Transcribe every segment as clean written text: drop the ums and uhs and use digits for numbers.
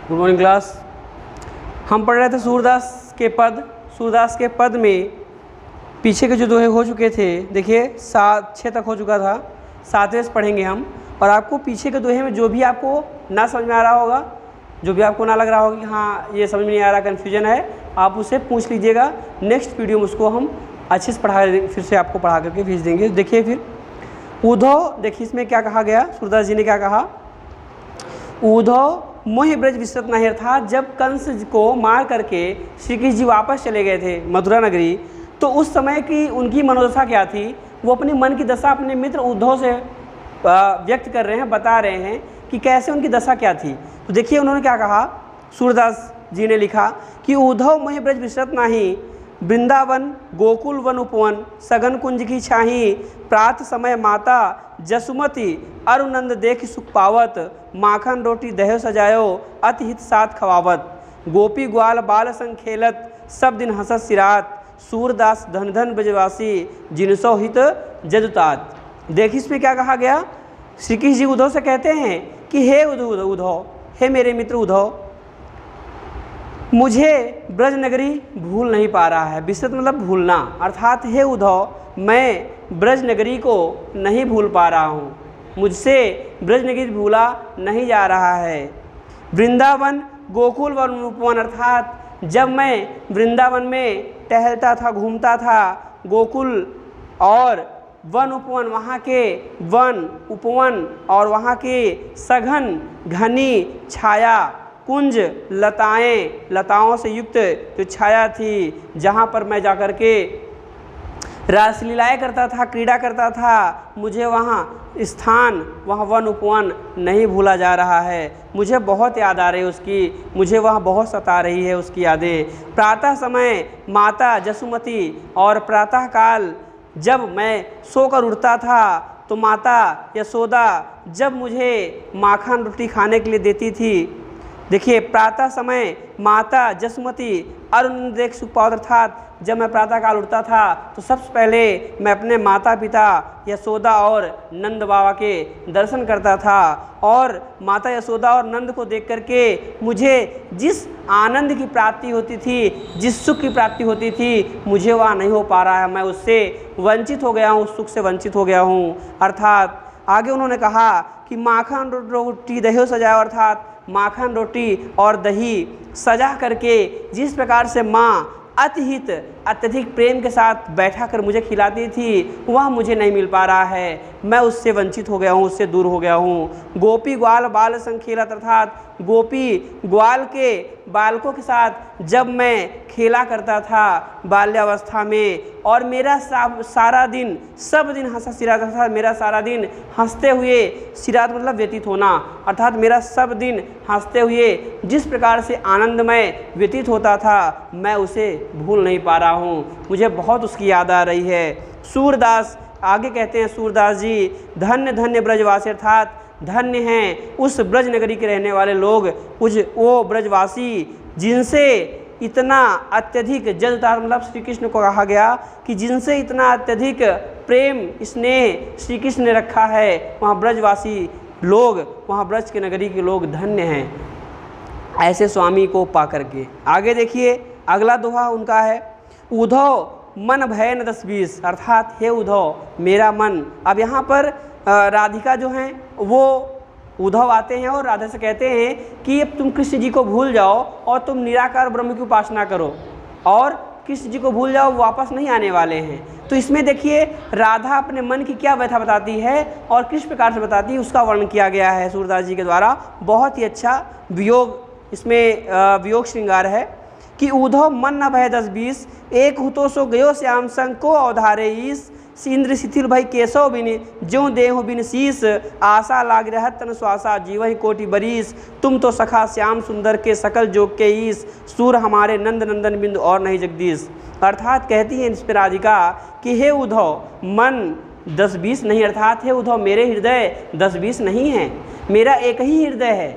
Good morning class. हम पढ़ रहे थे सूरदास के पद। सूरदास के पद में पीछे के जो दोहे हो चुके थे, देखिए 7-6 तक हो चुका था, 7वें से पढ़ेंगे हम। और आपको पीछे के दोहे में जो भी आपको ना समझ में आ रहा होगा, जो भी आपको ना लग रहा होगा कि हाँ ये समझ में नहीं आ रहा, कन्फ्यूजन है, आप उससे पूछ लीजिएगा। नेक्स्ट वीडियो में उसको हम अच्छे से फिर से आपको पढ़ा करके भेज देंगे। देखिए फिर ऊधो, देखिए इसमें क्या कहा गया, सूरदास जी ने क्या कहा। ऊधो मोहि ब्रज विसरत नहीं, अर्थात जब कंस को मार करके श्री कृष्ण जी वापस चले गए थे मथुरा नगरी, तो उस समय की उनकी मनोदशा क्या थी, वो अपने मन की दशा अपने मित्र उद्धव से व्यक्त कर रहे हैं, बता रहे हैं कि कैसे उनकी दशा क्या थी। तो देखिए उन्होंने क्या कहा, सूरदास जी ने लिखा कि ऊधव मोहि ब्रज विसरत नाही, वृंदावन गोकुल वन उपवन, सघन कुंज की छाही, प्रात समय माता जसुमती, अरुनंद देख सुख पावत, माखन रोटी दह्यो सजायो, अति हित साथ खवावत, गोपी ग्वाल बाल संग खेलत, सब दिन हंसत सिरात, सूरदास धन धन ब्रजवासी, जिनसो हित जजुतात। देखिए इसमें क्या कहा गया, श्री कृष्ण जी उद्धव से कहते हैं कि हे उद्धव, हे मेरे मित्र उद्धव, मुझे ब्रज नगरी भूल नहीं पा रहा है। विसरत मतलब भूलना, अर्थात हे उद्धव, मैं ब्रज नगरी को नहीं भूल पा रहा हूँ, मुझसे ब्रज नगरी भूला नहीं जा रहा है। वृंदावन गोकुल वन उपवन, अर्थात जब मैं वृंदावन में टहलता था, घूमता था, गोकुल और वन उपवन, वहाँ के वन उपवन और वहाँ के सघन घनी छाया, कुंज लताओं से युक्त जो छाया थी, जहाँ पर मैं जाकर के रासलीलाएँ करता था, क्रीड़ा करता था, मुझे वहाँ स्थान, वहाँ वन उपवन नहीं भूला जा रहा है। मुझे बहुत याद आ रही है उसकी, मुझे वहाँ बहुत सता रही है उसकी यादें। प्रातः समय माता जसुमती, और प्रातः काल जब मैं सोकर उठता था तो माता यशोदा जब मुझे माखन रोटी खाने के लिए देती थी। देखिए प्रातः समय माता जसुमती, अरुण देख सुख पावत, अर्थात जब मैं प्रातः काल उठता था तो सबसे पहले मैं अपने माता पिता यशोदा और नंद बाबा के दर्शन करता था, और माता यशोदा और नंद को देख करके मुझे जिस आनंद की प्राप्ति होती थी, जिस सुख की प्राप्ति होती थी, मुझे वह नहीं हो पा रहा है, मैं उससे वंचित हो गया हूँ, उस सुख से वंचित हो गया हूँ। अर्थात आगे उन्होंने कहा कि माखन रोटी दह्यो सजाओ, अर्थात माखन रोटी और दही सजा करके जिस प्रकार से माँ अतिहित अत्यधिक प्रेम के साथ बैठा कर मुझे खिलाती थी, वह मुझे नहीं मिल पा रहा है, मैं उससे वंचित हो गया हूँ, उससे दूर हो गया हूँ। गोपी ग्वाल बाल संग खेलत, अर्थात गोपी ग्वाल के बालकों के साथ जब मैं खेला करता था बाल्यावस्था में, और मेरा सारा दिन सब दिन हंसा सिरात, अर्थात मेरा सारा दिन हंसते हुए, सिरात मतलब व्यतीत होना, अर्थात मेरा सब दिन हंसते हुए जिस प्रकार से आनंदमय व्यतीत होता था, मैं उसे भूल नहीं पा रहा हूँ, मुझे बहुत उसकी याद आ रही है। सूरदास आगे कहते हैं, सूरदास जी, धन्य धन्य ब्रजवासी, अर्थात धन्य हैं उस ब्रज नगरी के रहने वाले लोग, वो ब्रजवासी जिनसे इतना अत्यधिक जजतार, मतलब श्री कृष्ण को कहा गया कि जिनसे इतना अत्यधिक प्रेम स्नेह श्री कृष्ण ने रखा है, वहाँ ब्रजवासी लोग, वहाँ ब्रज के नगरी के लोग धन्य हैं ऐसे स्वामी को पा करके। आगे देखिए अगला दोहा उनका है, उद्धव मन भय न 10-20, अर्थात हे उद्धव मेरा मन। अब यहाँ पर राधिका जो हैं वो उद्धव आते हैं और राधा से कहते हैं कि अब तुम कृष्ण जी को भूल जाओ और तुम निराकार ब्रह्म की उपासना करो, और कृष्ण जी को भूल जाओ, वापस नहीं आने वाले हैं। तो इसमें देखिए राधा अपने मन की क्या व्यथा बताती है और किस प्रकार से बताती है, उसका वर्णन किया गया है सूरदास जी के द्वारा। बहुत ही अच्छा वियोग, इसमें वियोग श्रृंगार है कि उद्धव मन न भय 10-20, एक हुतो सो गयो श्याम संग को अवधारे ईस, इंद्र शिथिल भई केशव बिन ज्यों देहु बिन शीस, आशा लाग रहत तन श्वासा जीवहि कोटि बरीस, तुम तो सखा श्याम सुंदर के सकल जोग के ईस, सूर हमारे नंद नंदन बिंदु और नहीं जगदीश। अर्थात कहती है इस पर राधिका कि हे उद्धव मन 10-20 नहीं, अर्थात हे उद्धव मेरे हृदय 10-20 नहीं है, मेरा एक ही हृदय है,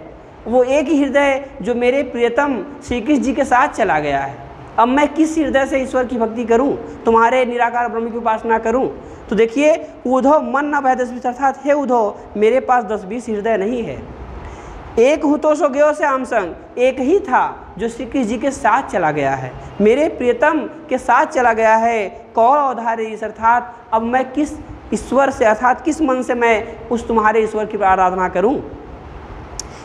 वो एक ही हृदय जो मेरे प्रियतम श्री कृष्ण जी के साथ चला गया है। अब मैं किस हृदय से ईश्वर की भक्ति करूं, तुम्हारे निराकार ब्रह्म की उपासना करूं। तो देखिए उद्धव मन न भय 10-20, अर्थात हे उद्धव मेरे पास 10-20 हृदय नहीं है, एक हूँ तो सो गयो श्याम संग, एक ही था जो श्री कृष्ण जी के साथ चला गया है, मेरे प्रियतम के साथ चला गया है। कौन उधारे इस, अर्थात अब मैं किस ईश्वर से अर्थात किस मन से मैं उस तुम्हारे ईश्वर की आराधना करूं।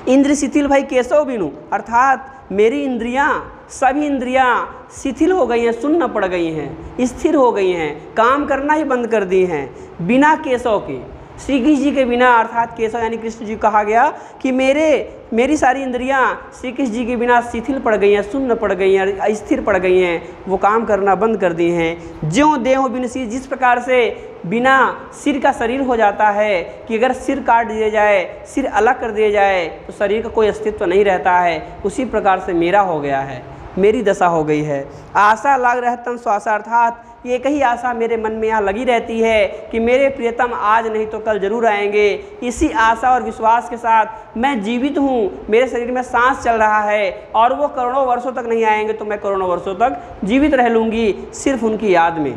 इंद्र शिथिल भाई केशव बिनु, अर्थात मेरी इंद्रियां, सभी इंद्रियां शिथिल हो गई हैं, सुन्न पड़ गई हैं, स्थिर हो गई हैं, काम करना ही बंद कर दी हैं बिना केशव के, श्री कृष्ण जी के बिना। अर्थात केशव यानी कृष्ण जी कहा गया कि मेरी सारी इंद्रियां श्री कृष्ण जी के बिना शिथिल पड़ गई हैं, सुन्न पड़ गई हैं, अस्थिर पड़ गई हैं, वो काम करना बंद कर दिए हैं। ज्यों देह बिन सिर, जिस प्रकार से बिना सिर का शरीर हो जाता है कि अगर सिर काट दिया जाए, सिर अलग कर दिया जाए तो शरीर का कोई अस्तित्व नहीं रहता है, उसी प्रकार से मेरा हो गया है, मेरी दशा हो गई है। आशा लाग रहतन श्वासा, अर्थात एक ही आशा मेरे मन में यहाँ लगी रहती है कि मेरे प्रियतम आज नहीं तो कल जरूर आएंगे। इसी आशा और विश्वास के साथ मैं जीवित हूँ, मेरे शरीर में सांस चल रहा है और वो करोड़ों वर्षों तक नहीं आएंगे तो मैं करोड़ों वर्षों तक जीवित रह लूँगी सिर्फ उनकी याद में।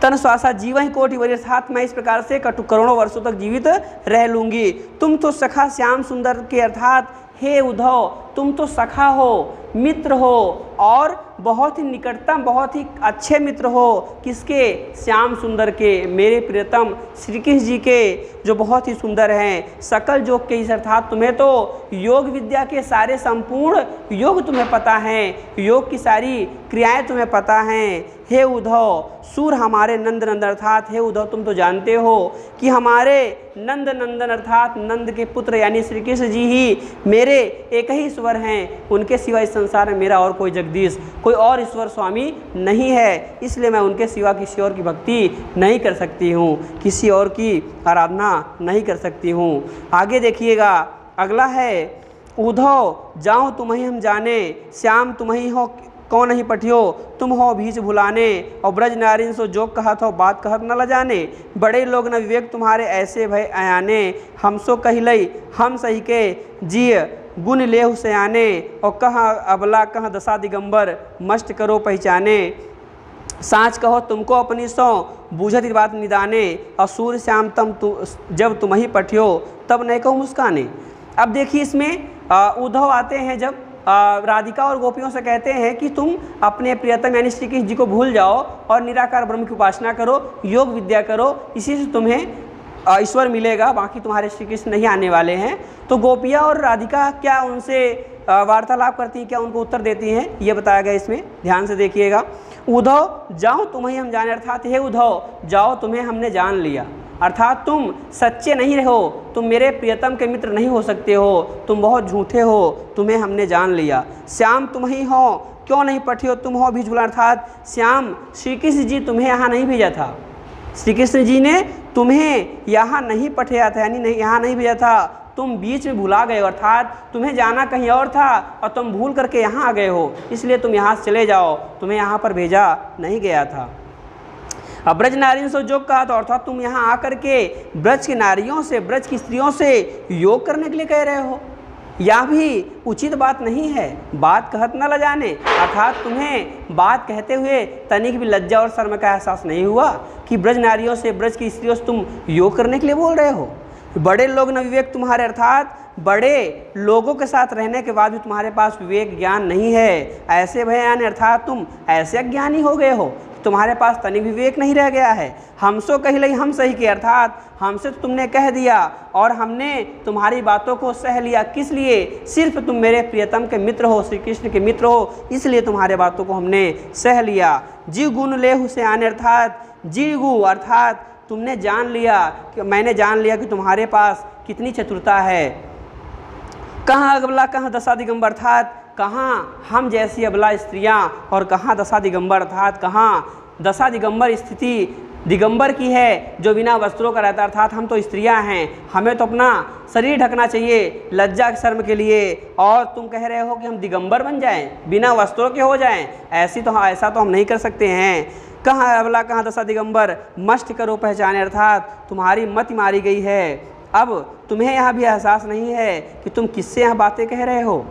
तन श्वासा जीवन ही कोटि वरी, अर्थात मैं इस प्रकार से करोड़ों वर्षों तक जीवित रह लूँगी। तुम तो सखा श्याम सुंदर के, अर्थात हे उद्धव तुम तो सखा हो, मित्र हो और बहुत ही निकटतम, बहुत ही अच्छे मित्र हो। किसके? श्याम सुंदर के, मेरे प्रियतम श्री कृष्ण जी के, जो बहुत ही सुंदर हैं। सकल योग के इस, अर्थात तुम्हें तो योग विद्या के सारे संपूर्ण योग तुम्हें पता हैं, योग की सारी क्रियाएं तुम्हें पता हैं। हे उद्धव सूर हमारे नंद नंदन, अर्थात हे उद्धव तुम तो जानते हो कि हमारे नंद नंदन अर्थात नंद के पुत्र यानी श्री कृष्ण जी ही मेरे एक ही ईश्वर हैं, उनके सिवा इस संसार में मेरा और कोई जगदीश, कोई और ईश्वर स्वामी नहीं है। इसलिए मैं उनके सिवा किसी और की भक्ति नहीं कर सकती हूँ, किसी और की आराधना नहीं कर सकती हूँ। आगे देखिएगा, अगला है उद्धव जाऊँ तुम्हें हम जाने, श्याम तुम्हें हो कौन नहीं पठियो, तुम हो बीच भुलाने, और ब्रज नारिन सो जो कहत हो बात कहत न ल जाने। बड़े लोग न विवेक तुम्हारे ऐसे भय अयाने, हम सो कहिलई हम सही के जिय गुण लेहु सयाने, और कहाँ अबला कहाँ दशा दिगंबर मस्त करो पहचाने। साँच कहो तुमको अपनी सो बूझत बात निदाने, और सूर्य श्याम जब तुम ही पठियो तब नहीं कहो मुस्काने। अब देखिए इसमें उद्धव आते हैं, जब राधिका और गोपियों से कहते हैं कि तुम अपने प्रियतम यानी श्री कृष्ण जी को भूल जाओ और निराकार ब्रह्म की उपासना करो, योग विद्या करो, इसी से तुम्हें ईश्वर मिलेगा, बाकी तुम्हारे श्री कृष्ण नहीं आने वाले हैं। तो गोपियाँ और राधिका क्या उनसे वार्तालाप करती हैं, क्या उनको उत्तर देती हैं, ये बताया गया इसमें, ध्यान से देखिएगा। उद्धव जाओ तुम्हें हम जाने, अर्थात हे उद्धव जाओ तुम्हें हमने जान लिया, अर्थात तुम सच्चे नहीं रहो, तुम मेरे प्रियतम के मित्र नहीं हो सकते हो, तुम बहुत झूठे हो, तुम्हें हमने जान लिया। श्याम तुम ही हो क्यों नहीं पठियो तुम हो भी झूला, अर्थात श्याम श्री कृष्ण जी तुम्हें यहाँ नहीं भेजा था, श्री कृष्ण जी ने तुम्हें यहाँ नहीं पठाया था, यानी नहीं यहाँ नहीं भेजा था, तुम बीच में भुला गए हो, अर्थात तुम्हें जाना कहीं और था और तुम भूल करके यहाँ आ गए हो, इसलिए तुम यहाँ से चले जाओ, तुम्हें यहाँ पर भेजा नहीं गया था। अब ब्रज नारियों से योग कहा था, अर्थात तुम यहाँ आकर के ब्रज की नारियों से, ब्रज की स्त्रियों से योग करने के लिए कह रहे हो, यह भी उचित बात नहीं है। बात कहत न ल जाने, अर्थात तुम्हें बात कहते हुए तनिक भी लज्जा और शर्म का एहसास नहीं हुआ कि ब्रज नारियों से, ब्रज की स्त्रियों से तुम योग करने के लिए बोल रहे हो। बड़े लोग न विवेक तुम्हारे, अर्थात बड़े लोगों के साथ रहने के बाद भी तुम्हारे पास विवेक ज्ञान नहीं है, ऐसे भयान, अर्थात तुम ऐसे अज्ञानी हो गए हो, तुम्हारे पास तनिक विवेक नहीं रह गया है। हमसो कहिलई हम सही के, अर्थात हमसे तो तुमने कह दिया और हमने तुम्हारी बातों को सह लिया, किस लिए? सिर्फ तुम मेरे प्रियतम के मित्र हो, श्री कृष्ण के मित्र हो, इसलिए तुम्हारे बातों को हमने सह लिया। जीव गुण ले हुसैन, अर्थात जीवगु, अर्थात तुमने जान लिया कि मैंने जान लिया कि तुम्हारे पास कितनी चतुरता है। कहाँ अबला कहाँ दशा दिगंबर, अर्थात कहाँ हम जैसी अबला स्त्रियाँ और कहाँ दशा दिगंबर, अर्थात कहाँ दशा दिगंबर स्थिति दिगंबर की है जो बिना वस्त्रों का रहता, अर्थात हम तो स्त्रियाँ हैं, हमें तो अपना शरीर ढकना चाहिए लज्जा शर्म के लिए, और तुम कह रहे हो कि हम दिगंबर बन जाएं, बिना वस्त्रों के हो जाएं, ऐसा तो हम नहीं कर सकते हैं। कहाँ अबला कहाँ दशा दिगंबर मस्त करो पहचाने, अर्थात तुम्हारी मत मारी गई है, अब तुम्हें यहाँ भी एहसास नहीं है कि तुम किससे यहाँ बातें कह रहे हो।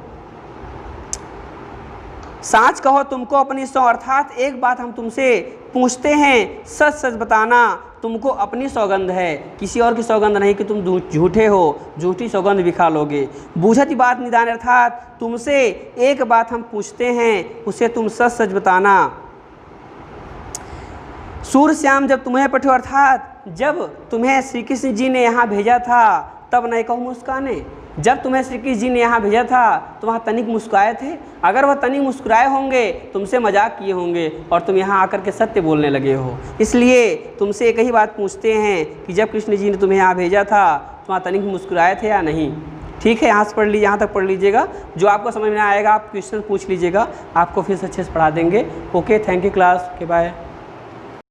साँच कहो तुमको अपनी सौ, अर्थात एक बात हम तुमसे पूछते हैं सच सच बताना, तुमको अपनी सौगंध है, किसी और की सौगंध नहीं कि तुम झूठे हो, झूठी सौगंध भी खा लोगे। बूझत बात निदान अर्थात तुमसे एक बात हम पूछते हैं, उसे तुम सच सच बताना। सूर्य श्याम जब तुम्हें पठो अर्थात जब तुम्हें श्री कृष्ण जी ने यहाँ भेजा था तब नहीं कहूँ मुस्काने। जब तुम्हें श्री कृष्ण जी ने यहाँ भेजा था तो वहाँ तनिक मुस्कुराए थे। अगर वह तनिक मुस्कुराए होंगे, तुमसे मजाक किए होंगे और तुम यहाँ आकर के सत्य बोलने लगे हो। इसलिए तुमसे एक ही बात पूछते हैं कि जब कृष्ण जी ने तुम्हें यहाँ भेजा था तो वहाँ तनिक मुस्कुराए थे या नहीं। ठीक है, यहाँ से पढ़ लीजिए, यहाँ तक पढ़ लीजिएगा। जो आपको समझ में आएगा आप क्वेश्चन पूछ लीजिएगा, आपको फिर से अच्छे से पढ़ा देंगे। Okay, thank you class, okay bye.